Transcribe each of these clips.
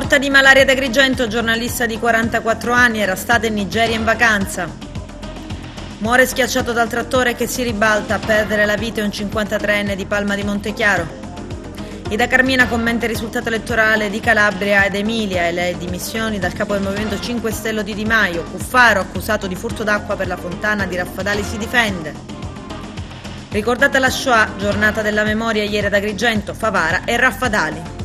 Morta di malaria ad Agrigento, giornalista di 44 anni, era stata in Nigeria in vacanza. Muore schiacciato dal trattore che si ribalta, a perdere la vita un 53enne di Palma di Montechiaro. Ida Carmina commenta il risultato elettorale di Calabria ed Emilia e le dimissioni dal capo del Movimento 5 Stelle di Di Maio. Cuffaro, accusato di furto d'acqua per la fontana di Raffadali, si difende. Ricordata la Shoah, giornata della memoria ieri ad Agrigento, Favara e Raffadali.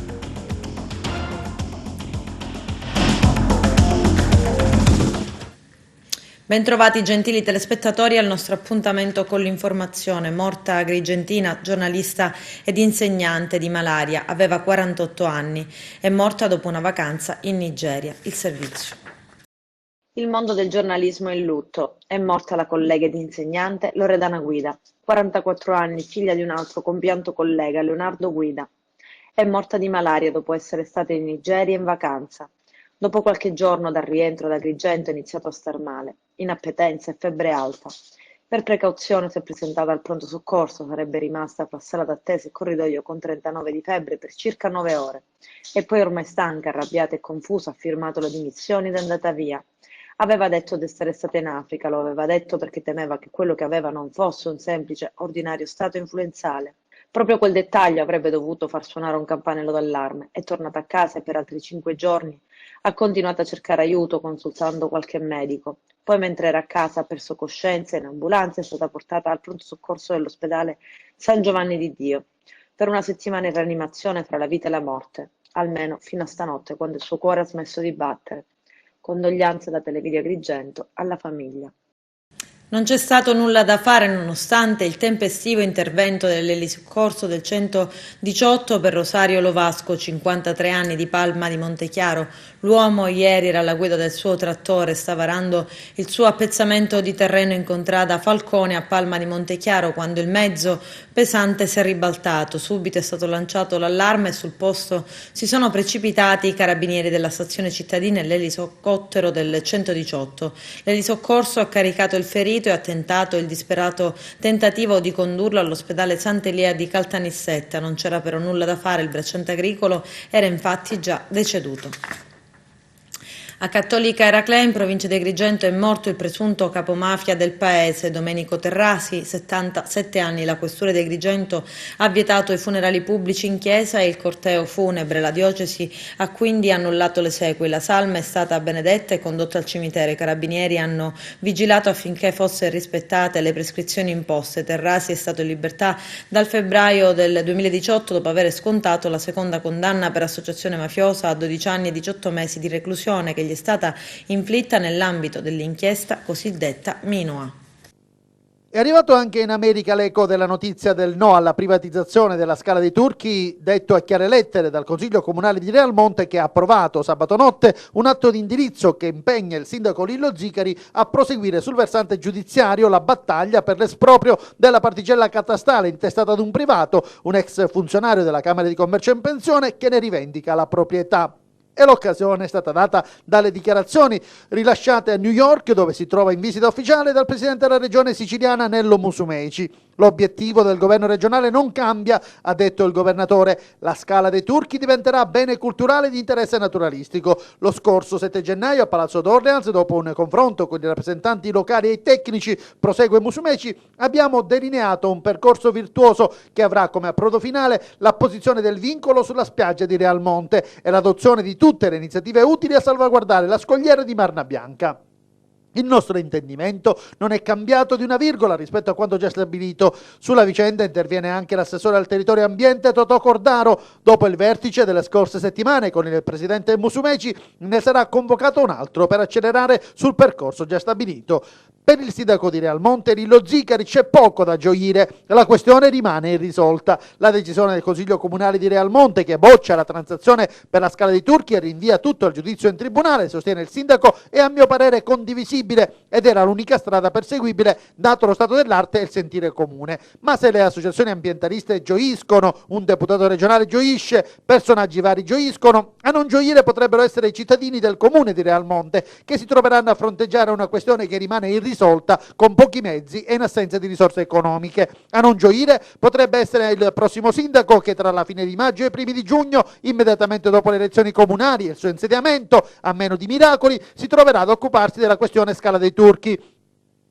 Bentrovati gentili telespettatori al nostro appuntamento con l'informazione. Morta agrigentina, giornalista ed insegnante di malaria, aveva 48 anni, è morta dopo una vacanza in Nigeria. Il servizio. Il mondo del giornalismo è in lutto. È morta la collega ed insegnante Loredana Guida, 44 anni, figlia di un altro compianto collega, Leonardo Guida. È morta di malaria dopo essere stata in Nigeria in vacanza. Dopo qualche giorno dal rientro da Agrigento è iniziato a star male, inappetenza e febbre alta. Per precauzione si è presentata al pronto soccorso, sarebbe rimasta fra sala d'attesa e corridoio con 39 di febbre per circa 9 ore. E poi ormai stanca, arrabbiata e confusa ha firmato le dimissioni ed è andata via. Aveva detto di essere stata in Africa, lo aveva detto perché temeva che quello che aveva non fosse un semplice, ordinario stato influenzale. Proprio quel dettaglio avrebbe dovuto far suonare un campanello d'allarme. È tornata a casa e per altri 5 giorni ha continuato a cercare aiuto consultando qualche medico. Poi mentre era a casa ha perso coscienza e in ambulanza è stata portata al pronto soccorso dell'ospedale San Giovanni di Dio. Per una settimana in rianimazione fra la vita e la morte, almeno fino a stanotte quando il suo cuore ha smesso di battere. Condoglianze da Televideo Agrigento alla famiglia. Non c'è stato nulla da fare nonostante il tempestivo intervento dell'elisoccorso del 118 per Rosario Lovasco, 53 anni, di Palma di Montechiaro. L'uomo ieri era alla guida del suo trattore, stava arando il suo appezzamento di terreno in contrada Falcone a Palma di Montechiaro quando il mezzo pesante si è ribaltato. Subito è stato lanciato l'allarme e sul posto si sono precipitati i carabinieri della stazione cittadina e l'elicottero del 118. L'elisoccorso ha caricato il ferito e ha tentato il disperato tentativo di condurlo all'ospedale Sant'Elia di Caltanissetta. Non c'era però nulla da fare, il bracciante agricolo era infatti già deceduto. A Cattolica Eraclea, in provincia di Agrigento, è morto il presunto capomafia del paese, Domenico Terrasi, 77 anni. La questura di Agrigento ha vietato i funerali pubblici in chiesa e il corteo funebre. La diocesi ha quindi annullato le esequie. La salma è stata benedetta e condotta al cimitero. I carabinieri hanno vigilato affinché fossero rispettate le prescrizioni imposte. Terrasi è stato in libertà dal febbraio del 2018 dopo aver scontato la seconda condanna per associazione mafiosa a 12 anni e 18 mesi di reclusione che gli è stata inflitta nell'ambito dell'inchiesta cosiddetta Minoa. È arrivato anche in America l'eco della notizia del no alla privatizzazione della Scala dei Turchi, detto a chiare lettere dal Consiglio Comunale di Realmonte, che ha approvato sabato notte un atto di indirizzo che impegna il sindaco Lillo Zicari a proseguire sul versante giudiziario la battaglia per l'esproprio della particella catastale intestata ad un privato, un ex funzionario della Camera di Commercio in pensione, che ne rivendica la proprietà. E l'occasione è stata data dalle dichiarazioni rilasciate a New York, dove si trova in visita ufficiale, dal presidente della regione siciliana Nello Musumeci. L'obiettivo del governo regionale non cambia, ha detto il governatore. La Scala dei Turchi diventerà bene culturale di interesse naturalistico. Lo scorso 7 gennaio a Palazzo d'Orleans, dopo un confronto con i rappresentanti locali e tecnici, prosegue Musumeci, abbiamo delineato un percorso virtuoso che avrà come approdo finale l'apposizione del vincolo sulla spiaggia di Realmonte e l'adozione di tutte le iniziative utili a salvaguardare la scogliera di Marna Bianca. Il nostro intendimento non è cambiato di una virgola rispetto a quanto già stabilito. Sulla vicenda interviene anche l'assessore al territorio e ambiente Totò Cordaro. Dopo il vertice delle scorse settimane con il presidente Musumeci ne sarà convocato un altro per accelerare sul percorso già stabilito. Per il sindaco di Realmonte, Lillo Zicari, c'è poco da gioire, la questione rimane irrisolta. La decisione del Consiglio Comunale di Realmonte, che boccia la transazione per la Scala dei Turchi e rinvia tutto al giudizio in tribunale, sostiene il sindaco, è a mio parere condivisibile improponibile ed era l'unica strada perseguibile dato lo stato dell'arte e il sentire comune. Ma se le associazioni ambientaliste gioiscono, un deputato regionale gioisce, personaggi vari gioiscono, a non gioire potrebbero essere i cittadini del comune di Realmonte, che si troveranno a fronteggiare una questione che rimane irrisolta con pochi mezzi e in assenza di risorse economiche. A non gioire potrebbe essere il prossimo sindaco che tra la fine di maggio e i primi di giugno, immediatamente dopo le elezioni comunali e il suo insediamento, a meno di miracoli, si troverà ad occuparsi della questione Scala dei Turchi,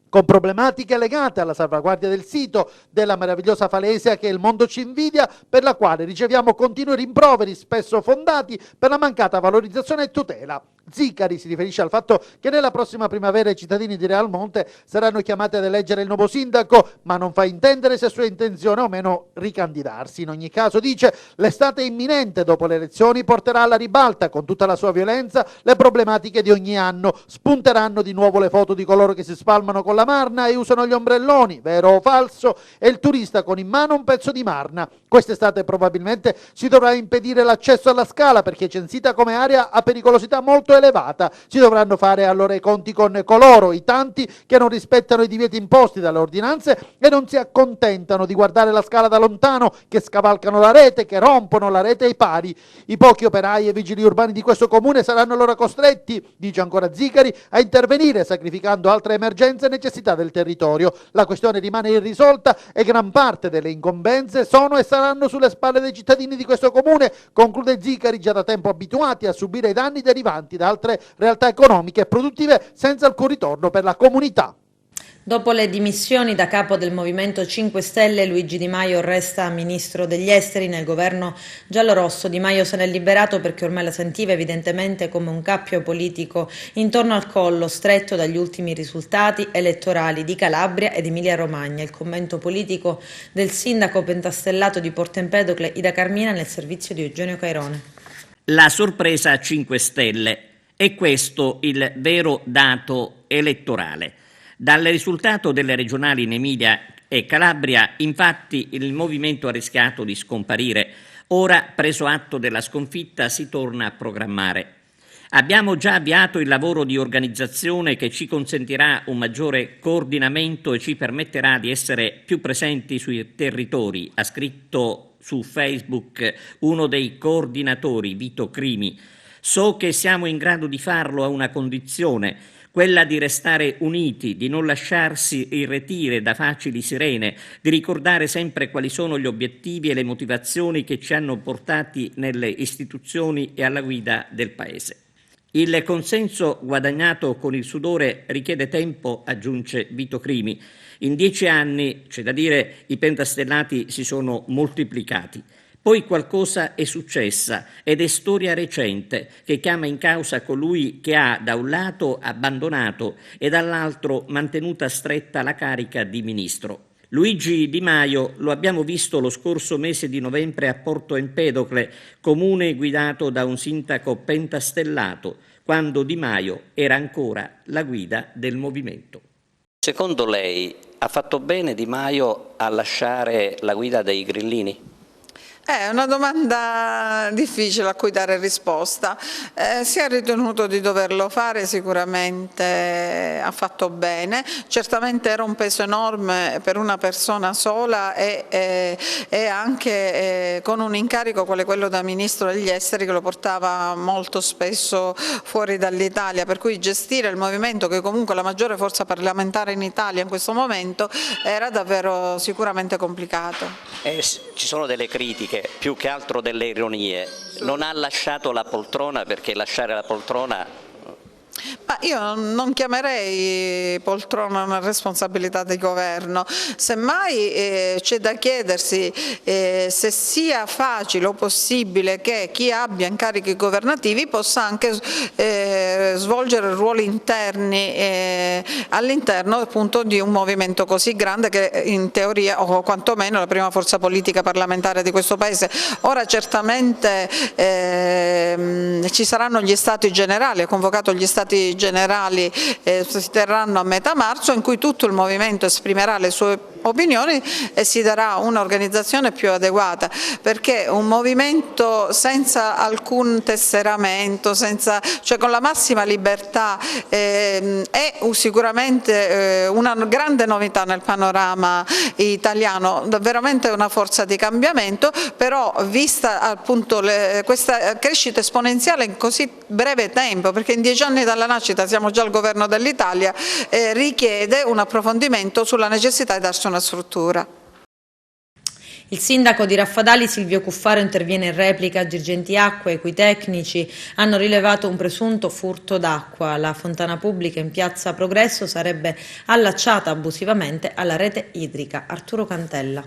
con problematiche legate alla salvaguardia del sito, della meravigliosa falesia che il mondo ci invidia, per la quale riceviamo continui rimproveri, spesso fondati, per la mancata valorizzazione e tutela. Zicari si riferisce al fatto che nella prossima primavera i cittadini di Realmonte saranno chiamati ad eleggere il nuovo sindaco, ma non fa intendere se è sua intenzione o meno ricandidarsi. In ogni caso, dice, l'estate imminente dopo le elezioni porterà alla ribalta, con tutta la sua violenza, le problematiche di ogni anno. Spunteranno di nuovo le foto di coloro che si spalmano con la marna e usano gli ombrelloni, vero o falso, e il turista con in mano un pezzo di marna. Quest'estate probabilmente si dovrà impedire l'accesso alla Scala perché è censita come area a pericolosità molto elevata. Si dovranno fare allora i conti con coloro, i tanti che non rispettano i divieti imposti dalle ordinanze e non si accontentano di guardare la Scala da lontano, che scavalcano la rete, che rompono la rete ai pari. I pochi operai e vigili urbani di questo comune saranno allora costretti, dice ancora Zicari, a intervenire sacrificando altre emergenze e necessità del territorio. La questione rimane irrisolta e gran parte delle incombenze sono e saranno sulle spalle dei cittadini di questo comune, conclude Zicari, già da tempo abituati a subire i danni derivanti da altre realtà economiche e produttive senza alcun ritorno per la comunità. Dopo le dimissioni da capo del Movimento 5 Stelle, Luigi Di Maio resta ministro degli esteri nel governo giallorosso. Di Maio se n'è liberato perché ormai la sentiva evidentemente come un cappio politico intorno al collo, stretto dagli ultimi risultati elettorali di Calabria ed Emilia-Romagna. Il commento politico del sindaco pentastellato di Porto Empedocle, Ida Carmina, nel servizio di Eugenio Cairone. La sorpresa a 5 Stelle. È questo il vero dato elettorale. Dal risultato delle regionali in Emilia e Calabria, infatti, il movimento ha rischiato di scomparire. Ora, preso atto della sconfitta, si torna a programmare. Abbiamo già avviato il lavoro di organizzazione che ci consentirà un maggiore coordinamento e ci permetterà di essere più presenti sui territori, ha scritto su Facebook uno dei coordinatori, Vito Crimi. So che siamo in grado di farlo a una condizione, quella di restare uniti, di non lasciarsi irretire da facili sirene, di ricordare sempre quali sono gli obiettivi e le motivazioni che ci hanno portati nelle istituzioni e alla guida del Paese. Il consenso guadagnato con il sudore richiede tempo, aggiunge Vito Crimi. In 10 anni, c'è da dire, i pentastellati si sono moltiplicati. Poi qualcosa è successa ed è storia recente che chiama in causa colui che ha da un lato abbandonato e dall'altro mantenuta stretta la carica di ministro. Luigi Di Maio lo abbiamo visto lo scorso mese di novembre a Porto Empedocle, comune guidato da un sindaco pentastellato, quando Di Maio era ancora la guida del movimento. Secondo lei ha fatto bene Di Maio a lasciare la guida dei grillini? È una domanda difficile a cui dare risposta. Si è ritenuto di doverlo fare, sicuramente ha fatto bene, certamente era un peso enorme per una persona sola e anche con un incarico quale quello da Ministro degli Esteri che lo portava molto spesso fuori dall'Italia, per cui gestire il movimento, che comunque è la maggiore forza parlamentare in Italia in questo momento, era davvero sicuramente complicato. Ci sono delle critiche, più che altro delle ironie. Non ha lasciato la poltrona perché lasciare la poltrona... Ma io non chiamerei poltrona una responsabilità di governo, semmai c'è da chiedersi se sia facile o possibile che chi abbia incarichi governativi possa anche svolgere ruoli interni all'interno appunto di un movimento così grande che in teoria, o quantomeno la prima forza politica parlamentare di questo Paese. Ora certamente ci saranno gli stati generali, ha convocato gli stati generali, si terranno a metà marzo, in cui tutto il movimento esprimerà le sue opinioni e si darà un'organizzazione più adeguata, perché un movimento senza alcun tesseramento, cioè con la massima libertà, è sicuramente una grande novità nel panorama italiano, veramente una forza di cambiamento, però vista appunto questa crescita esponenziale in così breve tempo, perché in 10 anni dalla nascita siamo già al governo dell'Italia, richiede un approfondimento sulla necessità di darsi una struttura. Il sindaco di Raffadali, Silvio Cuffaro, interviene in replica. Girgenti Acque, i cui tecnici hanno rilevato un presunto furto d'acqua. La fontana pubblica in piazza Progresso sarebbe allacciata abusivamente alla rete idrica. Arturo Cantella.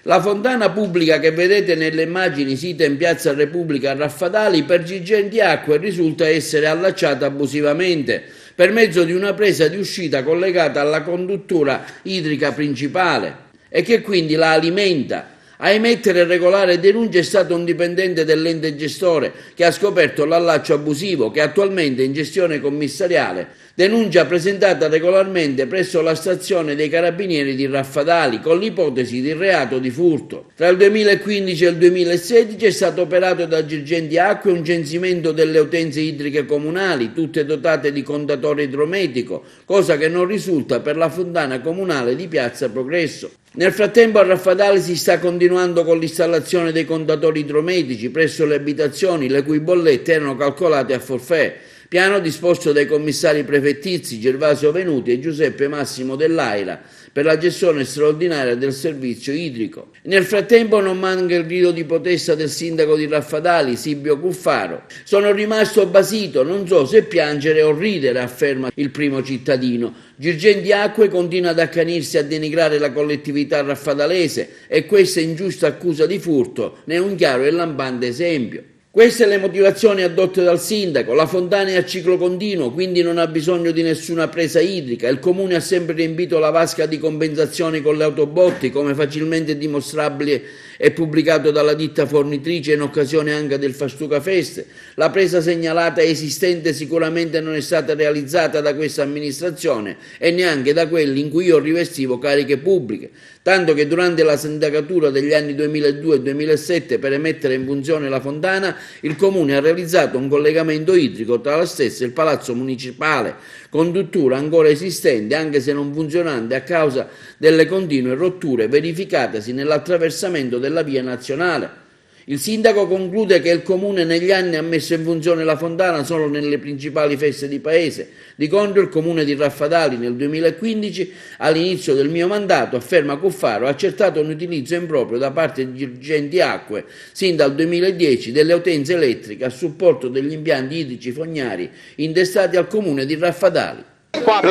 La fontana pubblica che vedete nelle immagini sita in piazza Repubblica a Raffadali per Girgenti Acque risulta essere allacciata abusivamente per mezzo di una presa di uscita collegata alla conduttura idrica principale e che quindi la alimenta. A emettere e regolare denuncia è stato un dipendente dell'ente gestore che ha scoperto l'allaccio abusivo che attualmente è in gestione commissariale. Denuncia presentata regolarmente presso la stazione dei Carabinieri di Raffadali con l'ipotesi di reato di furto. Tra il 2015 e il 2016 è stato operato da Girgenti Acque un censimento delle utenze idriche comunali, tutte dotate di contatore idrometrico, cosa che non risulta per la fontana comunale di piazza Progresso. Nel frattempo a Raffadali si sta continuando con l'installazione dei contatori idrometrici presso le abitazioni le cui bollette erano calcolate a forfait, piano disposto dai commissari prefettizi Gervasio Venuti e Giuseppe Massimo dell'Aira per la gestione straordinaria del servizio idrico. Nel frattempo non manca il grido di protesta del sindaco di Raffadali, Silvio Cuffaro. Sono rimasto basito, non so se piangere o ridere, afferma il primo cittadino. Girgenti Acque continua ad accanirsi a denigrare la collettività raffadalese e questa ingiusta accusa di furto ne è un chiaro e lampante esempio. Queste le motivazioni addotte dal sindaco. La fontana è a ciclo continuo, quindi non ha bisogno di nessuna presa idrica. Il comune ha sempre riempito la vasca di compensazioni con le autobotti, come facilmente dimostrabile e pubblicato dalla ditta fornitrice in occasione anche del Fastuca Feste. La presa segnalata e esistente sicuramente non è stata realizzata da questa amministrazione e neanche da quelli in cui io rivestivo cariche pubbliche, tanto che durante la sindacatura degli anni 2002 e 2007 per mettere in funzione la fontana il comune ha realizzato un collegamento idrico tra la stessa e il palazzo municipale, conduttura ancora esistente anche se non funzionante a causa delle continue rotture verificatesi nell'attraversamento della via nazionale. Il sindaco conclude che il comune negli anni ha messo in funzione la fontana solo nelle principali feste di paese. Di contro il comune di Raffadali nel 2015, all'inizio del mio mandato, afferma Cuffaro, ha accertato un utilizzo improprio da parte di Girgenti Acque sin dal 2010 delle utenze elettriche a supporto degli impianti idrici fognari intestati al comune di Raffadali.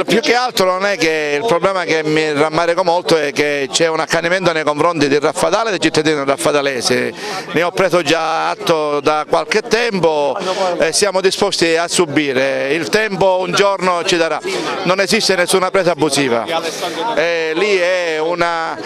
Più che altro non è che il problema che mi rammarico molto è che c'è un accanimento nei confronti di Raffadali e dei cittadini raffadalesi. Ne ho preso già atto da qualche tempo e siamo disposti a subire. Il tempo un giorno ci darà. Non esiste nessuna presa abusiva. Lì è una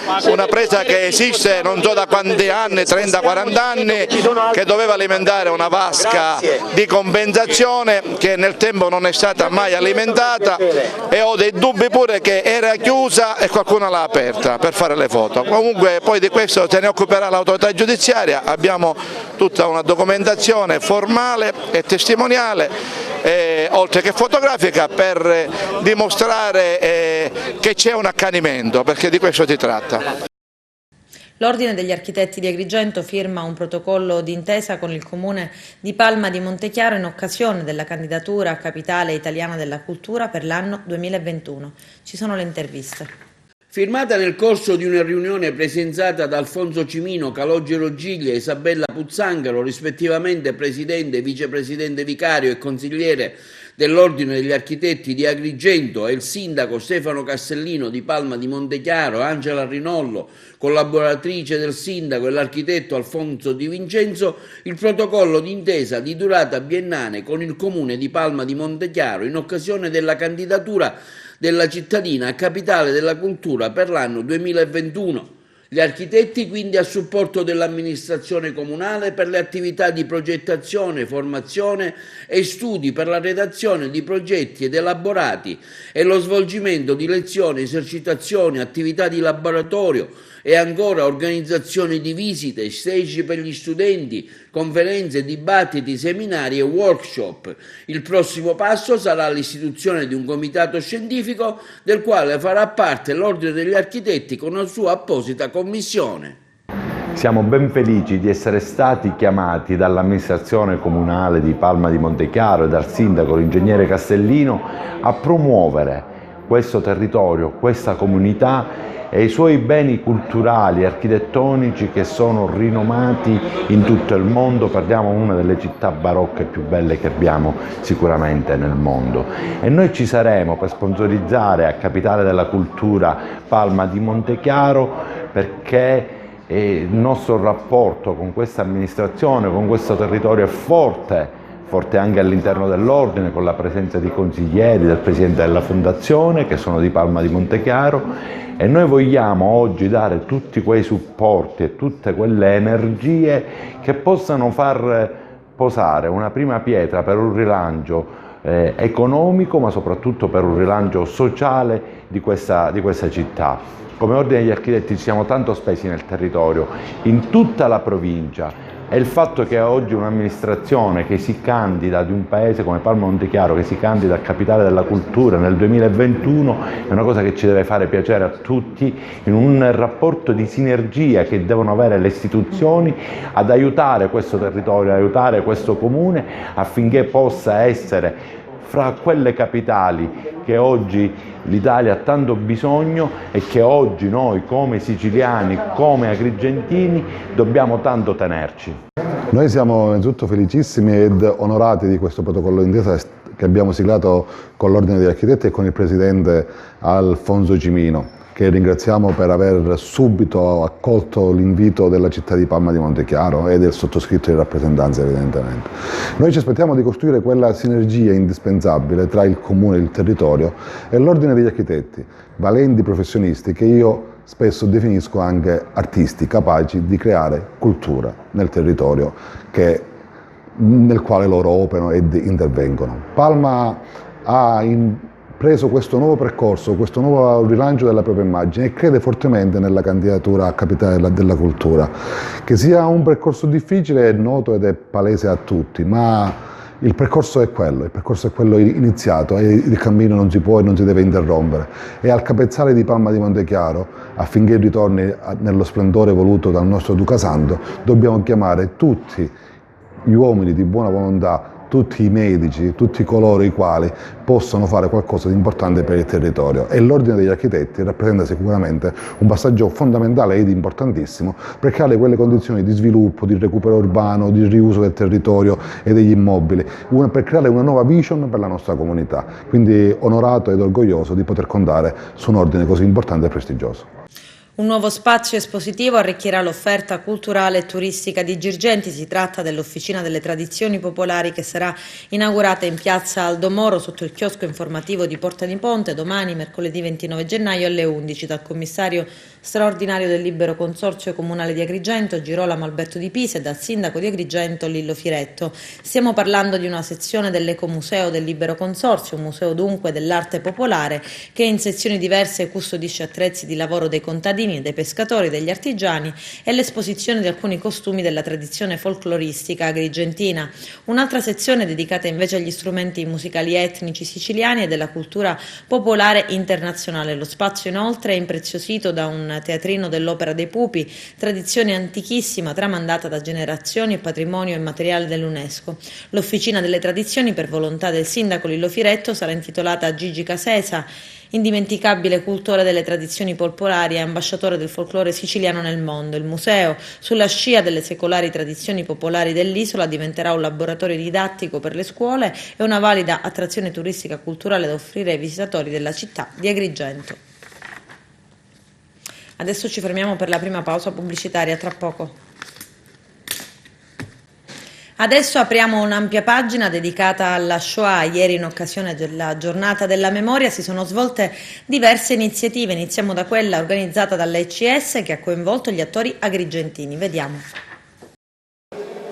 presa che esiste non so da quanti anni, 30-40 anni, che doveva alimentare una vasca di compensazione che nel tempo non è stata mai alimentata. E ho dei dubbi pure che era chiusa e qualcuno l'ha aperta per fare le foto. Comunque poi di questo se ne occuperà l'autorità giudiziaria, abbiamo tutta una documentazione formale e testimoniale, oltre che fotografica, per dimostrare che c'è un accanimento, perché di questo si tratta. L'Ordine degli Architetti di Agrigento firma un protocollo d'intesa con il Comune di Palma di Montechiaro in occasione della candidatura a Capitale Italiana della Cultura per l'anno 2021. Ci sono le interviste. Firmata nel corso di una riunione presenziata da Alfonso Cimino, Calogero Giglia e Isabella Puzzangaro, rispettivamente presidente, vicepresidente vicario e consigliere dell'Ordine degli Architetti di Agrigento, e il sindaco Stefano Castellino di Palma di Montechiaro, Angela Rinollo, collaboratrice del sindaco, e l'architetto Alfonso Di Vincenzo, il protocollo d'intesa di durata biennale con il comune di Palma di Montechiaro in occasione della candidatura della cittadina a Capitale della Cultura per l'anno 2021. Gli architetti quindi a supporto dell'amministrazione comunale per le attività di progettazione, formazione e studi per la redazione di progetti ed elaborati e lo svolgimento di lezioni, esercitazioni, attività di laboratorio e ancora organizzazione di visite, stage per gli studenti, conferenze, dibattiti, seminari e workshop. Il prossimo passo sarà l'istituzione di un comitato scientifico del quale farà parte l'Ordine degli Architetti con una sua apposita commissione. Siamo ben felici di essere stati chiamati dall'amministrazione comunale di Palma di Montechiaro e dal sindaco, l'ingegnere Castellino, a promuovere questo territorio, questa comunità e i suoi beni culturali e architettonici che sono rinomati in tutto il mondo. Parliamo di una delle città barocche più belle che abbiamo sicuramente nel mondo, e noi ci saremo per sponsorizzare a Capitale della Cultura Palma di Montechiaro, perché il nostro rapporto con questa amministrazione, con questo territorio è forte anche all'interno dell'ordine, con la presenza di consiglieri, del presidente della fondazione che sono di Palma di Montechiaro, e noi vogliamo oggi dare tutti quei supporti e tutte quelle energie che possano far posare una prima pietra per un rilancio economico, ma soprattutto per un rilancio sociale di questa città. Come Ordine degli Architetti ci siamo tanto spesi nel territorio, in tutta la provincia, e il fatto che oggi un'amministrazione che si candida di un paese come Palma Montechiaro, che si candida a Capitale della Cultura nel 2021, è una cosa che ci deve fare piacere a tutti, in un rapporto di sinergia che devono avere le istituzioni ad aiutare questo territorio, ad aiutare questo comune affinché possa essere fra quelle capitali che oggi l'Italia ha tanto bisogno e che oggi noi come siciliani, come agrigentini, dobbiamo tanto tenerci. Noi siamo innanzitutto felicissimi ed onorati di questo protocollo d'intesa che abbiamo siglato con l'Ordine degli Architetti e con il Presidente Alfonso Cimino, che ringraziamo per aver subito accolto l'invito della città di Palma di Montechiaro e del sottoscritto di rappresentanza evidentemente. Noi ci aspettiamo di costruire quella sinergia indispensabile tra il Comune, il territorio e l'Ordine degli Architetti, valenti professionisti che io spesso definisco anche artisti, capaci di creare cultura nel territorio nel quale loro operano ed intervengono. Palma ha preso questo nuovo percorso, questo nuovo rilancio della propria immagine e crede fortemente nella candidatura a Capitale della Cultura. Che sia un percorso difficile è noto ed è palese a tutti, ma il percorso è quello iniziato e il cammino non si può e non si deve interrompere. E al capezzale di Palma di Montechiaro, affinché ritorni nello splendore voluto dal nostro Duca Santo, dobbiamo chiamare tutti gli uomini di buona volontà, tutti i medici, tutti coloro i quali possono fare qualcosa di importante per il territorio, e l'Ordine degli Architetti rappresenta sicuramente un passaggio fondamentale ed importantissimo per creare quelle condizioni di sviluppo, di recupero urbano, di riuso del territorio e degli immobili, per creare una nuova vision per la nostra comunità. Quindi onorato ed orgoglioso di poter contare su un ordine così importante e prestigioso. Un nuovo spazio espositivo arricchirà l'offerta culturale e turistica di Girgenti. Si tratta dell'Officina delle Tradizioni Popolari che sarà inaugurata in piazza Aldo Moro sotto il chiosco informativo di Porta di Ponte domani, mercoledì 29 gennaio alle 11 dal commissario straordinario del Libero Consorzio Comunale di Agrigento Girolamo Alberto Di Pisa e dal sindaco di Agrigento Lillo Firetto. Stiamo parlando di una sezione dell'Ecomuseo del Libero Consorzio, un museo dunque dell'arte popolare che in sezioni diverse custodisce attrezzi di lavoro dei contadini, dei pescatori, degli artigiani e l'esposizione di alcuni costumi della tradizione folcloristica agrigentina. Un'altra sezione dedicata invece agli strumenti musicali etnici siciliani e della cultura popolare internazionale. Lo spazio inoltre è impreziosito da un teatrino dell'Opera dei Pupi, tradizione antichissima tramandata da generazioni e patrimonio immateriale dell'UNESCO. L'Officina delle Tradizioni, per volontà del sindaco Lillo Firetto, sarà intitolata a Gigi Casesa, indimenticabile cultore delle tradizioni popolari e ambasciatore del folklore siciliano nel mondo. Il museo, sulla scia delle secolari tradizioni popolari dell'isola, diventerà un laboratorio didattico per le scuole e una valida attrazione turistica culturale da offrire ai visitatori della città di Agrigento. Adesso ci fermiamo per la prima pausa pubblicitaria, tra poco. Adesso apriamo un'ampia pagina dedicata alla Shoah. Ieri, in occasione della Giornata della Memoria, si sono svolte diverse iniziative. Iniziamo da quella organizzata dall'ECS che ha coinvolto gli attori agrigentini. Vediamo.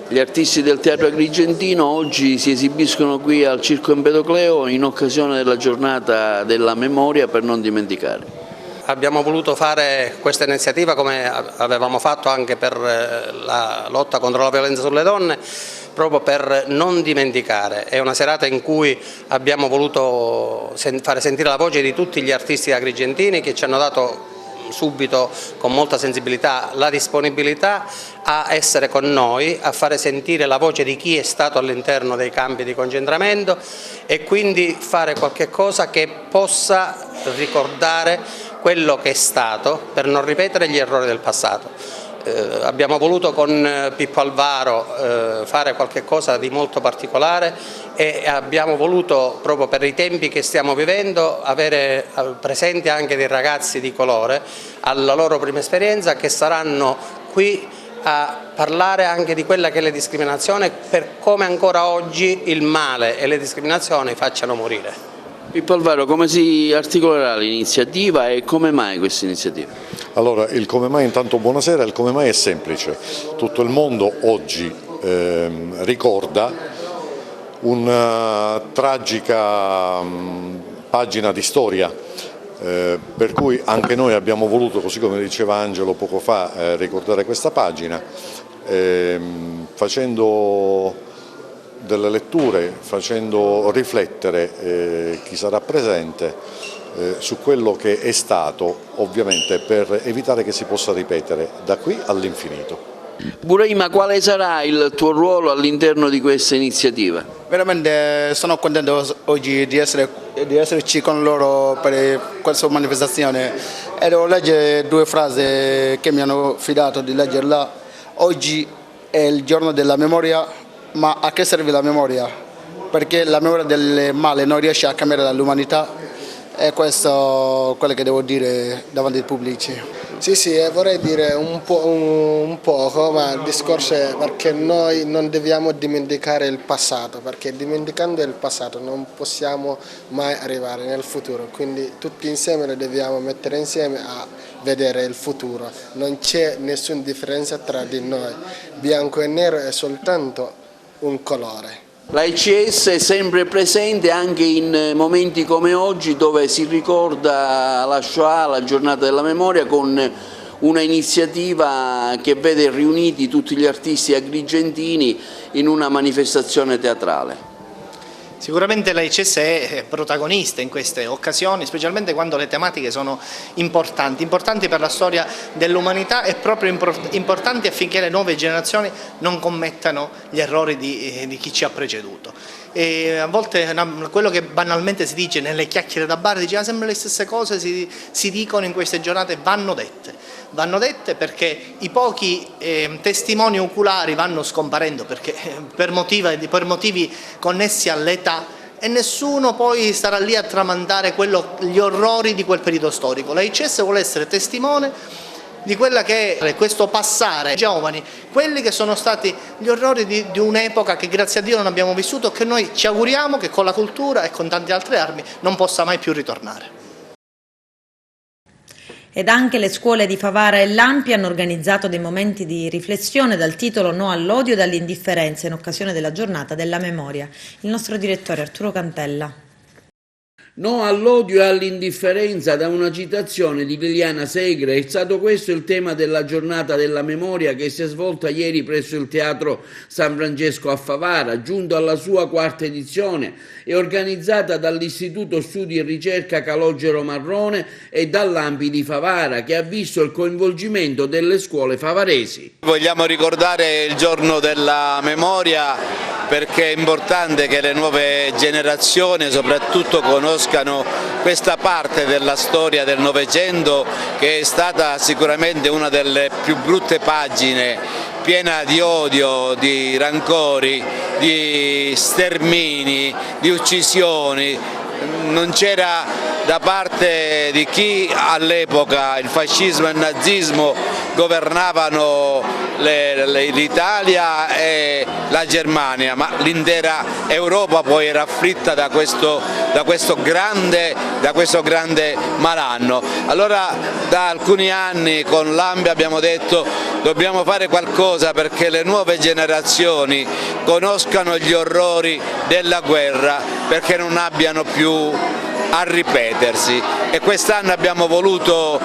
Gli artisti del Teatro Agrigentino oggi si esibiscono qui al Circo Empedocleo in occasione della Giornata della Memoria per non dimenticare. Abbiamo voluto fare questa iniziativa come avevamo fatto anche per la lotta contro la violenza sulle donne, proprio per non dimenticare. È una serata in cui abbiamo voluto fare sentire la voce di tutti gli artisti agrigentini che ci hanno dato subito con molta sensibilità la disponibilità a essere con noi, a fare sentire la voce di chi è stato all'interno dei campi di concentramento e quindi fare qualche cosa che possa ricordare quello che è stato per non ripetere gli errori del passato. Abbiamo voluto con Pippo Alvaro fare qualche cosa di molto particolare e abbiamo voluto, proprio per i tempi che stiamo vivendo, avere presenti anche dei ragazzi di colore alla loro prima esperienza che saranno qui a parlare anche di quella che è la discriminazione, per come ancora oggi il male e le discriminazioni facciano morire. Pippo Alvaro, come si articolerà l'iniziativa e come mai questa iniziativa? Allora, il come mai, intanto buonasera, il come mai è semplice. Tutto il mondo oggi ricorda una tragica pagina di storia, per cui anche noi abbiamo voluto, così come diceva Angelo poco fa, ricordare questa pagina, facendo delle letture, facendo riflettere chi sarà presente su quello che è stato, ovviamente per evitare che si possa ripetere da qui all'infinito. Buraima, quale sarà il tuo ruolo all'interno di questa iniziativa? Veramente sono contento oggi di esserci con loro per questa manifestazione e devo leggere due frasi che mi hanno fidato di leggerla. Oggi è il giorno della memoria. Ma a che serve la memoria? Perché la memoria del male non riesce a cambiare l'umanità e questo è quello che devo dire davanti ai pubblici. Sì, vorrei dire un poco, ma il discorso è perché noi non dobbiamo dimenticare il passato, perché dimenticando il passato non possiamo mai arrivare nel futuro, quindi tutti insieme lo dobbiamo mettere insieme a vedere il futuro. Non c'è nessuna differenza tra di noi, bianco e nero è soltanto un colore. La ECS è sempre presente anche in momenti come oggi dove si ricorda la Shoah, la Giornata della Memoria, con una iniziativa che vede riuniti tutti gli artisti agrigentini in una manifestazione teatrale. Sicuramente la ECS è protagonista in queste occasioni, specialmente quando le tematiche sono importanti per la storia dell'umanità e proprio importanti affinché le nuove generazioni non commettano gli errori di chi ci ha preceduto. E a volte quello che banalmente si dice nelle chiacchiere da bar, dice sempre le stesse cose si dicono in queste giornate, vanno dette perché i pochi testimoni oculari vanno scomparendo perché, per motivi connessi all'età, e nessuno poi starà lì a tramandare gli orrori di quel periodo storico. La ICS vuole essere testimone di quella che è questo passare ai giovani, quelli che sono stati gli orrori di un'epoca che grazie a Dio non abbiamo vissuto, che noi ci auguriamo che con la cultura e con tante altre armi non possa mai più ritornare. Ed anche le scuole di Favara e Lampi hanno organizzato dei momenti di riflessione dal titolo No all'odio e all'indifferenza in occasione della Giornata della Memoria. Il nostro direttore Arturo Cantella. No all'odio e all'indifferenza, da una citazione di Liliana Segre. È stato questo il tema della Giornata della Memoria che si è svolta ieri presso il Teatro San Francesco a Favara, giunto alla sua quarta edizione e organizzata dall'Istituto Studi e Ricerca Calogero Marrone e dall'Ampi di Favara, che ha visto il coinvolgimento delle scuole favaresi. Vogliamo ricordare il giorno della memoria perché è importante che le nuove generazioni soprattutto conoscano questa parte della storia del Novecento che è stata sicuramente una delle più brutte pagine, piena di odio, di rancori, di stermini, di uccisioni. Non c'era da parte di chi all'epoca il fascismo e il nazismo governavano l'Italia e la Germania, ma l'intera Europa poi era afflitta da questo grande malanno. Allora da alcuni anni con l'ANPI abbiamo detto dobbiamo fare qualcosa perché le nuove generazioni conoscano gli orrori della guerra, perché non abbiano più a ripetersi, e quest'anno abbiamo voluto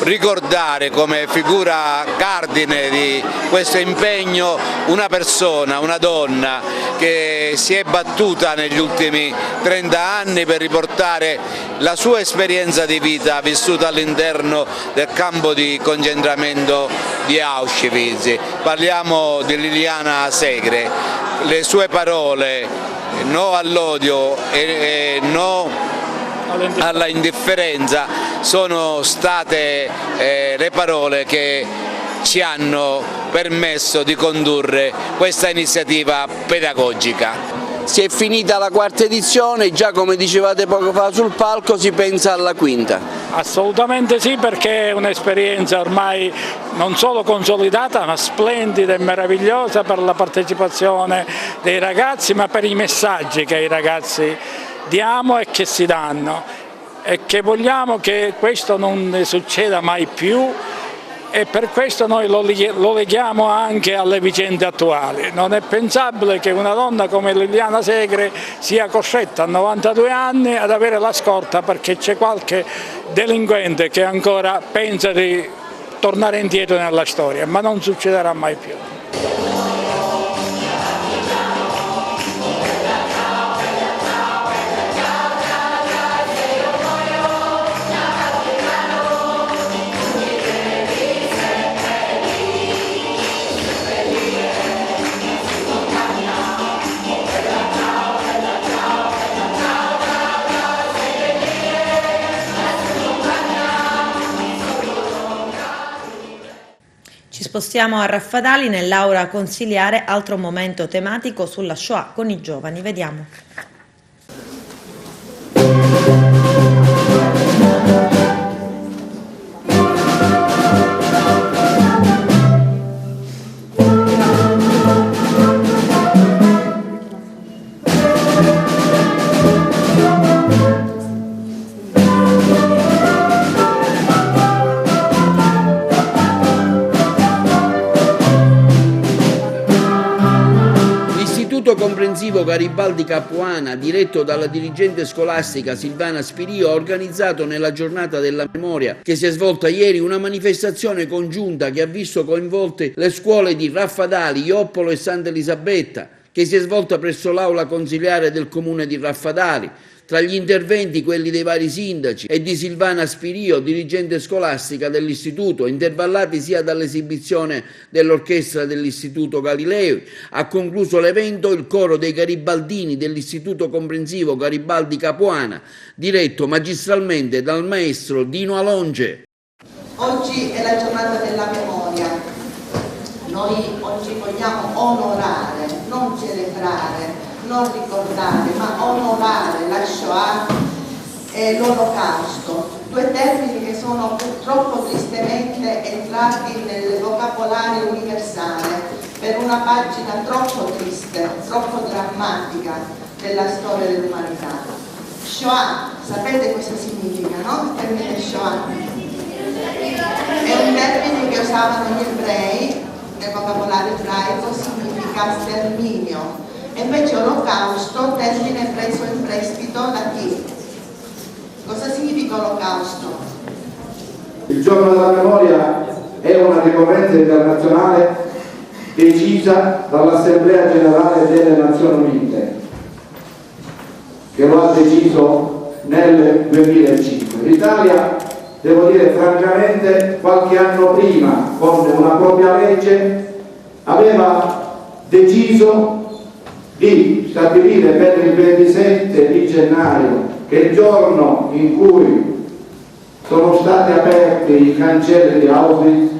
ricordare come figura cardine di questo impegno una persona, una donna che si è battuta negli ultimi 30 anni per riportare la sua esperienza di vita vissuta all'interno del campo di concentramento di Auschwitz. Parliamo di Liliana Segre, le sue parole no all'odio e no alla indifferenza sono state le parole che ci hanno permesso di condurre questa iniziativa pedagogica. Si è finita la quarta edizione, già come dicevate poco fa sul palco si pensa alla quinta. Assolutamente sì, perché è un'esperienza ormai non solo consolidata ma splendida e meravigliosa per la partecipazione dei ragazzi, ma per i messaggi che i ragazzi diamo e che si danno, e che vogliamo che questo non succeda mai più, e per questo noi lo leghiamo anche alle vicende attuali. Non è pensabile che una donna come Liliana Segre sia costretta a 92 anni ad avere la scorta perché c'è qualche delinquente che ancora pensa di tornare indietro nella storia, ma non succederà mai più. Ci spostiamo a Raffadali nell'aula consiliare, altro momento tematico sulla Shoah con i giovani. Vediamo. Comprensivo Garibaldi Capuana, diretto dalla dirigente scolastica Silvana Spirio, ha organizzato nella giornata della memoria che si è svolta ieri una manifestazione congiunta che ha visto coinvolte le scuole di Raffadali, Ioppolo e Santa Elisabetta, che si è svolta presso l'aula consiliare del comune di Raffadali. Tra gli interventi quelli dei vari sindaci e di Silvana Spirio, dirigente scolastica dell'istituto, intervallati sia dall'esibizione dell'orchestra dell'istituto Galileo. Ha concluso l'evento il coro dei garibaldini dell'istituto comprensivo Garibaldi Capuana, diretto magistralmente dal maestro Dino Alonge. Oggi è la giornata della memoria. Noi oggi vogliamo onorare, non celebrare, non ricordare, ma onorare la Shoah e l'Olocausto, due termini che sono purtroppo tristemente entrati nel vocabolario universale per una pagina troppo triste, troppo drammatica della storia dell'umanità. Shoah, sapete cosa significa, no? Il termine Shoah è un termine che usavano gli ebrei nel vocabolario ebraico, significa sterminio. E invece Olocausto, termine preso in prestito da chi? Cosa significa Olocausto? Il giorno della memoria è una ricorrenza internazionale decisa dall'Assemblea Generale delle Nazioni Unite, che lo ha deciso nel 2005. L'Italia, devo dire francamente, qualche anno prima, con una propria legge, aveva deciso di stabilire per il 27 di gennaio, che è il giorno in cui sono stati aperti i cancelli di Auschwitz,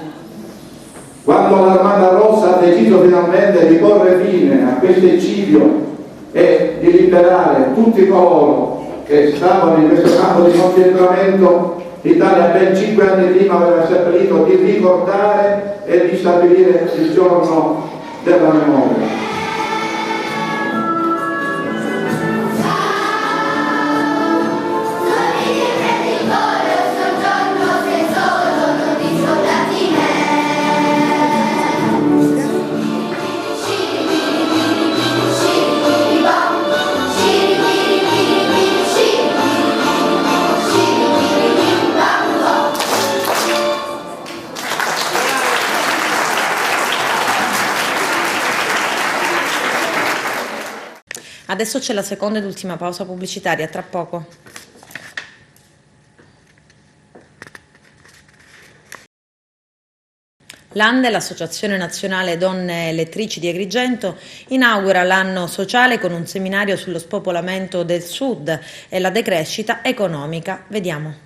quando l'Armata Rossa ha deciso finalmente di porre fine a questo eccidio e di liberare tutti coloro che stavano in questo campo di concentramento. L'Italia ben 5 anni prima aveva stabilito di ricordare e di stabilire il giorno della memoria. Adesso c'è la seconda ed ultima pausa pubblicitaria, tra poco. L'ANDE, l'Associazione Nazionale Donne Elettrici di Agrigento, inaugura l'anno sociale con un seminario sullo spopolamento del Sud e la decrescita economica. Vediamo.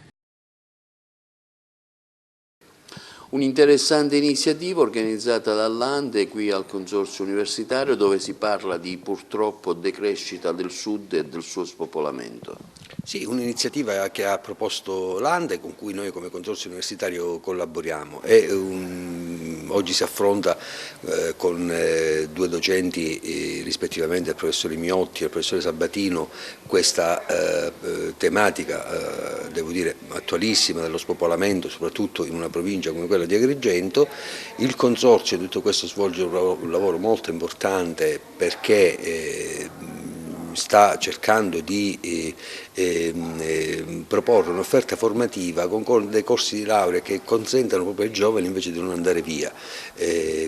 Un'interessante iniziativa organizzata dall'ANDE qui al Consorzio Universitario, dove si parla di purtroppo decrescita del Sud e del suo spopolamento. Sì, un'iniziativa che ha proposto l'ANDE, con cui noi come Consorzio Universitario collaboriamo. Oggi si affronta con due docenti, rispettivamente il professore Miotti e il professore Sabatino, questa tematica, devo dire, attualissima dello spopolamento, soprattutto in una provincia come quella di Agrigento. Il Consorzio di tutto questo svolge un lavoro molto importante perché sta cercando di proporre un'offerta formativa con dei corsi di laurea che consentano proprio ai giovani invece di non andare via.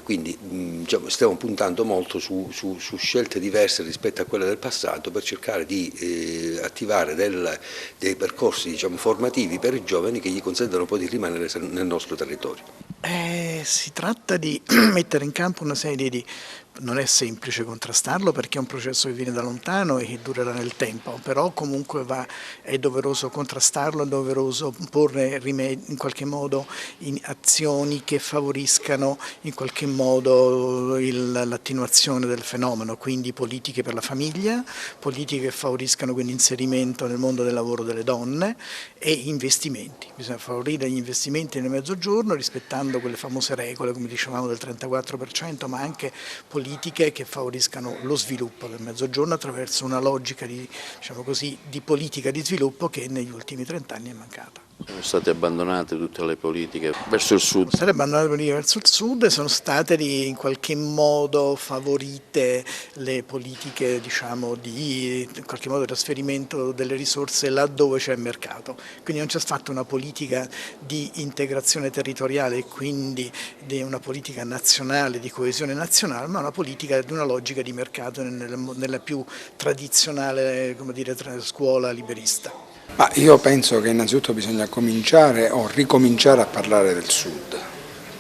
Quindi diciamo, stiamo puntando molto su scelte diverse rispetto a quelle del passato per cercare di attivare dei percorsi, diciamo, formativi per i giovani che gli consentano poi di rimanere nel nostro territorio. Si tratta di mettere in campo una serie di... Non è semplice contrastarlo perché è un processo che viene da lontano e che durerà nel tempo, però comunque è doveroso contrastarlo, è doveroso porre rimedi, in qualche modo in azioni che favoriscano in qualche modo l'attenuazione del fenomeno, quindi politiche per la famiglia, politiche che favoriscano quindi l'inserimento nel mondo del lavoro delle donne e investimenti. Bisogna favorire gli investimenti nel mezzogiorno rispettando quelle famose regole, come dicevamo, del 34%, ma anche politiche che favoriscano lo sviluppo del Mezzogiorno attraverso una logica di, diciamo così, di politica di sviluppo che negli ultimi 30 anni è mancata. Sono state abbandonate tutte le politiche verso il sud. Sono state abbandonate le politiche verso il sud e sono state in qualche modo favorite le politiche, diciamo, di in qualche modo trasferimento delle risorse laddove c'è mercato. Quindi non c'è stata una politica di integrazione territoriale e quindi di una politica nazionale, di coesione nazionale, ma una politica di una logica di mercato nella più tradizionale, come dire, scuola liberista. Ma io penso che innanzitutto bisogna cominciare o ricominciare a parlare del Sud,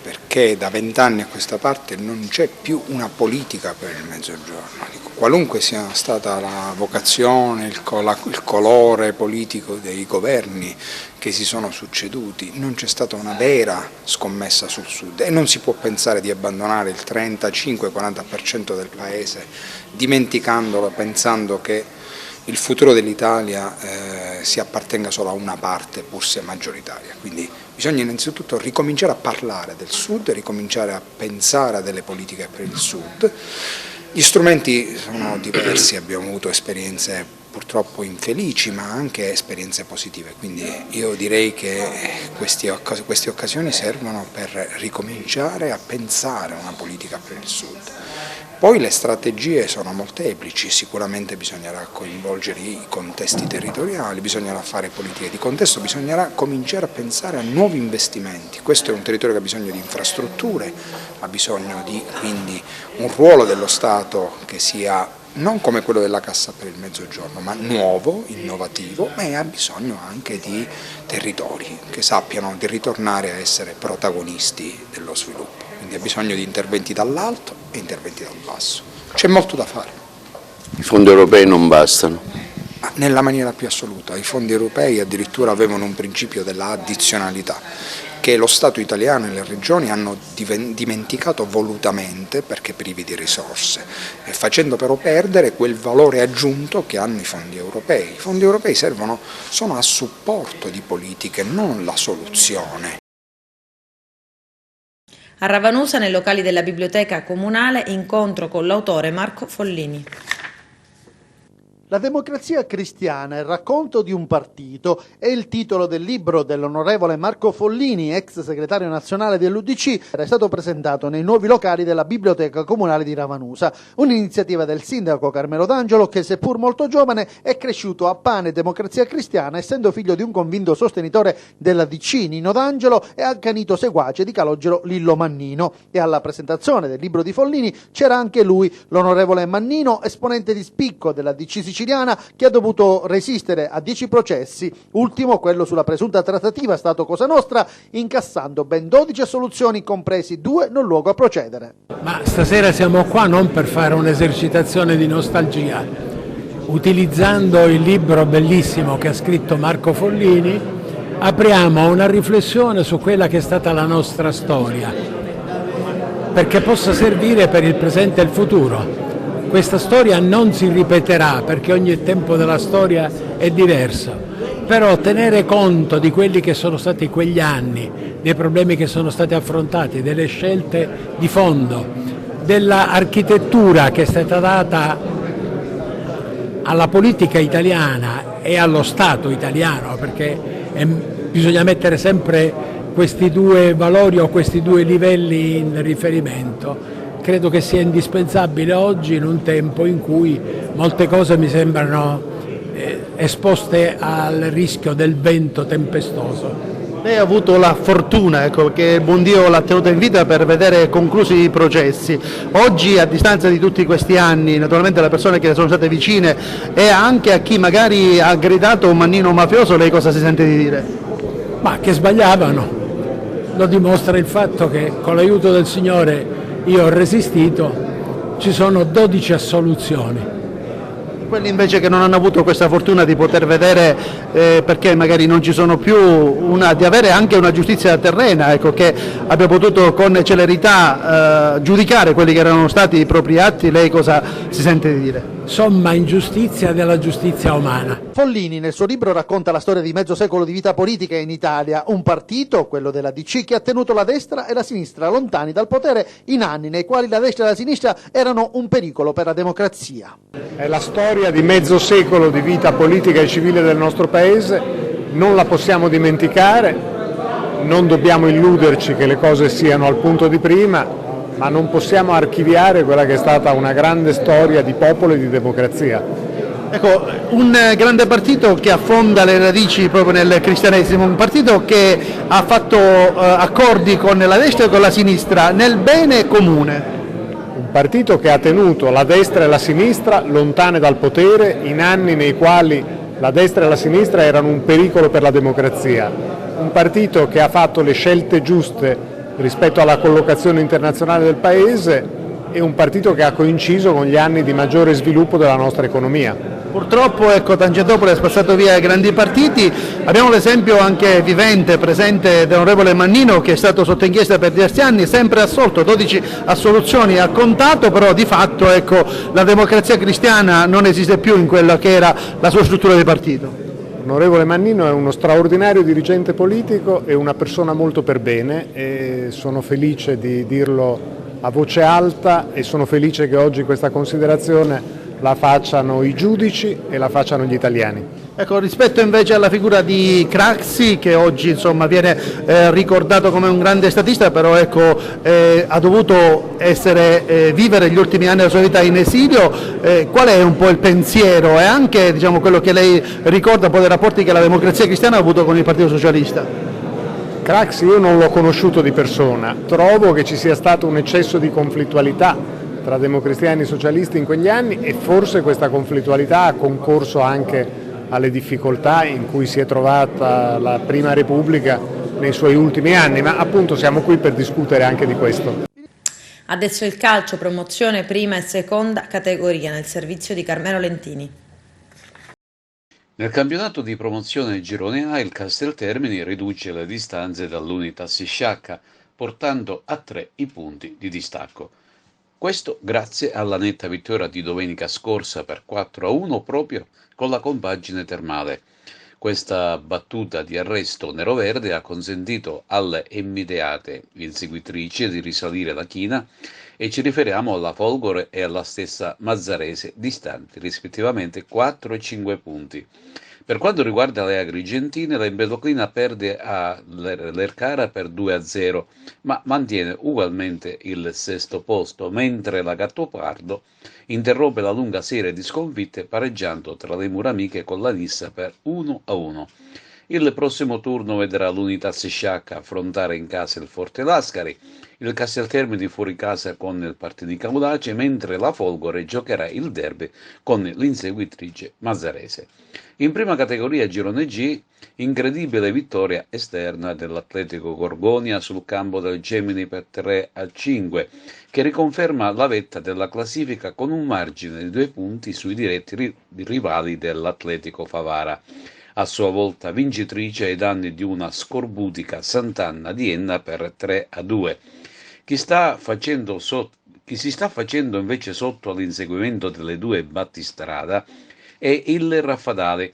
perché da 20 anni a questa parte non c'è più una politica per il Mezzogiorno. Qualunque sia stata la vocazione, il colore politico dei governi che si sono succeduti, non c'è stata una vera scommessa sul Sud e non si può pensare di abbandonare il 35-40% del paese dimenticandolo, pensando che il futuro dell'Italia si appartenga solo a una parte, pur se maggioritaria. Quindi bisogna innanzitutto ricominciare a parlare del Sud, ricominciare a pensare a delle politiche per il Sud. Gli strumenti sono diversi, abbiamo avuto esperienze purtroppo infelici, ma anche esperienze positive, quindi io direi che queste occasioni servono per ricominciare a pensare a una politica per il Sud. Poi le strategie sono molteplici, sicuramente bisognerà coinvolgere i contesti territoriali, bisognerà fare politiche di contesto, bisognerà cominciare a pensare a nuovi investimenti. Questo è un territorio che ha bisogno di infrastrutture, ha bisogno di quindi un ruolo dello Stato che sia non come quello della Cassa per il Mezzogiorno, ma nuovo, innovativo, ma ha bisogno anche di territori che sappiano di ritornare a essere protagonisti dello sviluppo. Quindi ha bisogno di interventi dall'alto e interventi dal basso. C'è molto da fare. I fondi europei non bastano? Ma nella maniera più assoluta. I fondi europei addirittura avevano un principio della addizionalità. che lo Stato italiano e le regioni hanno dimenticato volutamente perché privi di risorse, e facendo però perdere quel valore aggiunto che hanno i fondi europei. I fondi europei sono a supporto di politiche, non la soluzione. A Ravanusa, nei locali della biblioteca comunale, incontro con l'autore Marco Follini. La democrazia cristiana, il racconto di un partito, è il titolo del libro dell'onorevole Marco Follini, ex segretario nazionale dell'UDC, è stato presentato nei nuovi locali della Biblioteca Comunale di Ravanusa, un'iniziativa del sindaco Carmelo D'Angelo che, seppur molto giovane, è cresciuto a pane e democrazia cristiana, essendo figlio di un convinto sostenitore della DC, Nino D'Angelo, e accanito seguace di Calogero Lillo Mannino. E alla presentazione del libro di Follini c'era anche lui, l'onorevole Mannino, esponente di spicco della DC siciliana, che ha dovuto resistere a 10 processi, ultimo quello sulla presunta trattativa Stato Cosa Nostra, incassando ben 12 assoluzioni, compresi 2 non luogo a procedere. Ma stasera siamo qua non per fare un'esercitazione di nostalgia. Utilizzando il libro bellissimo che ha scritto Marco Follini, apriamo una riflessione su quella che è stata la nostra storia, perché possa servire per il presente e il futuro. Questa storia non si ripeterà perché ogni tempo della storia è diverso, però tenere conto di quelli che sono stati quegli anni, dei problemi che sono stati affrontati, delle scelte di fondo, dell'architettura che è stata data alla politica italiana e allo Stato italiano, perché bisogna mettere sempre questi due valori o questi due livelli in riferimento. Credo che sia indispensabile oggi, in un tempo in cui molte cose mi sembrano esposte al rischio del vento tempestoso. Lei ha avuto la fortuna, che il buon Dio l'ha tenuta in vita per vedere conclusi i processi. Oggi, a distanza di tutti questi anni, naturalmente le persone che le sono state vicine e anche a chi magari ha gridato un Mannino mafioso, lei cosa si sente di dire? Ma che sbagliavano. Lo dimostra il fatto che con l'aiuto del Signore io ho resistito, ci sono 12 assoluzioni. Quelli invece che non hanno avuto questa fortuna di poter vedere, perché magari non ci sono più, di avere anche una giustizia terrena, che abbia potuto con celerità giudicare quelli che erano stati i propri atti, lei cosa si sente di dire? Somma ingiustizia della giustizia umana. Follini nel suo libro racconta la storia di mezzo secolo di vita politica in Italia, un partito, quello della DC, che ha tenuto la destra e la sinistra lontani dal potere in anni nei quali la destra e la sinistra erano un pericolo per la democrazia. È la storia di mezzo secolo di vita politica e civile del nostro Paese, non la possiamo dimenticare, non dobbiamo illuderci che le cose siano al punto di prima, ma non possiamo archiviare quella che è stata una grande storia di popolo e di democrazia. Ecco, un grande partito che affonda le radici proprio nel cristianesimo, un partito che ha fatto accordi con la destra e con la sinistra nel bene comune. Un partito che ha tenuto la destra e la sinistra lontane dal potere in anni nei quali la destra e la sinistra erano un pericolo per la democrazia. Un partito che ha fatto le scelte giuste rispetto alla collocazione internazionale del Paese e un partito che ha coinciso con gli anni di maggiore sviluppo della nostra economia. Purtroppo Tangentopoli ha spazzato via grandi partiti, abbiamo l'esempio anche vivente, presente dell'onorevole Mannino, che è stato sotto inchiesta per diversi anni, sempre assolto, 12 assoluzioni ha contato, però di fatto la democrazia cristiana non esiste più in quella che era la sua struttura di partito. L'onorevole Mannino è uno straordinario dirigente politico e una persona molto per bene, e sono felice di dirlo a voce alta e sono felice che oggi questa considerazione la facciano i giudici e la facciano gli italiani. Ecco, rispetto invece alla figura di Craxi, che oggi viene ricordato come un grande statista, però ha dovuto vivere gli ultimi anni della sua vita in esilio, qual è un po' il pensiero e anche quello che lei ricorda un po' dei rapporti che la democrazia cristiana ha avuto con il Partito Socialista? Craxi io non l'ho conosciuto di persona, trovo che ci sia stato un eccesso di conflittualità tra democristiani e socialisti in quegli anni e forse questa conflittualità ha concorso anche alle difficoltà in cui si è trovata la Prima Repubblica nei suoi ultimi anni, ma appunto siamo qui per discutere anche di questo. Adesso il calcio, promozione prima e seconda categoria nel servizio di Carmelo Lentini. Nel campionato di promozione Girone A il Casteltermini riduce le distanze dall'Unitas Sciacca, portando a 3 i punti di distacco. Questo grazie alla netta vittoria di domenica scorsa per 4-1 proprio con la compagine termale. Questa battuta di arresto neroverde ha consentito alle immediate inseguitrici di risalire la china e ci riferiamo alla Folgore e alla stessa Mazzarese, distanti rispettivamente 4 e 5 punti. Per quanto riguarda le agrigentine, la Empedoclina perde a l'Ercara per 2-0, ma mantiene ugualmente il sesto posto, mentre la Gattopardo interrompe la lunga serie di sconfitte pareggiando tra le mura amiche con la Nissa per 1-1. Il prossimo turno vedrà l'Unitas Sciacca affrontare in casa il Forte Lascari, il Casteltermini fuori casa con il Partinico Audace, mentre la Folgore giocherà il derby con l'inseguitrice Mazzarese. In prima categoria Girone G, incredibile vittoria esterna dell'Atletico Gorgonia sul campo del Gemini per 3-5, che riconferma la vetta della classifica con un margine di 2 punti sui diretti rivali dell'Atletico Favara, a sua volta vincitrice ai danni di una scorbutica Sant'Anna di Enna per 3-2. Chi si sta facendo invece sotto all'inseguimento delle due battistrada è il Raffadale,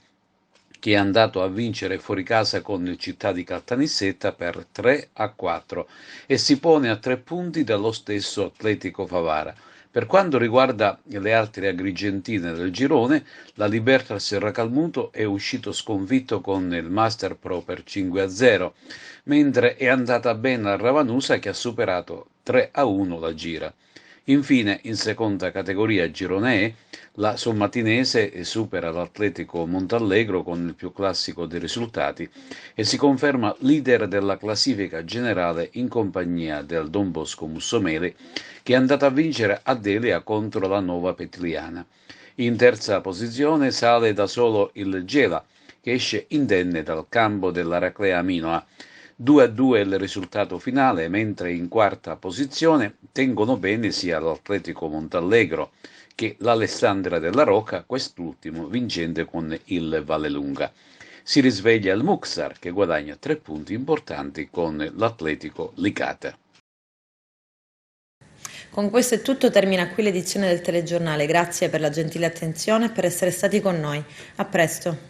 che è andato a vincere fuori casa con il Città di Caltanissetta per 3-4 e si pone a 3 punti dallo stesso Atletico Favara. Per quanto riguarda le altre agrigentine del girone, la Libertas Serracalmuto è uscito sconfitto con il Master Pro per 5-0, mentre è andata bene al Ravanusa che ha superato 3-1 la Gira. Infine, in seconda categoria Girone E, la Sommatinese supera l'Atletico Montallegro con il più classico dei risultati e si conferma leader della classifica generale in compagnia del Don Bosco Mussomeli, che è andata a vincere a Delia contro la Nova Petliana. In terza posizione sale da solo il Gela, che esce indenne dal campo dell'Araclea Minoa. 2-2 il risultato finale, mentre in quarta posizione tengono bene sia l'Atletico Montallegro che l'Alessandria della Rocca, quest'ultimo vincente con il Vallelunga. Si risveglia il Muxar, che guadagna 3 punti importanti con l'Atletico Licata. Con questo è tutto, termina qui l'edizione del telegiornale. Grazie per la gentile attenzione e per essere stati con noi. A presto.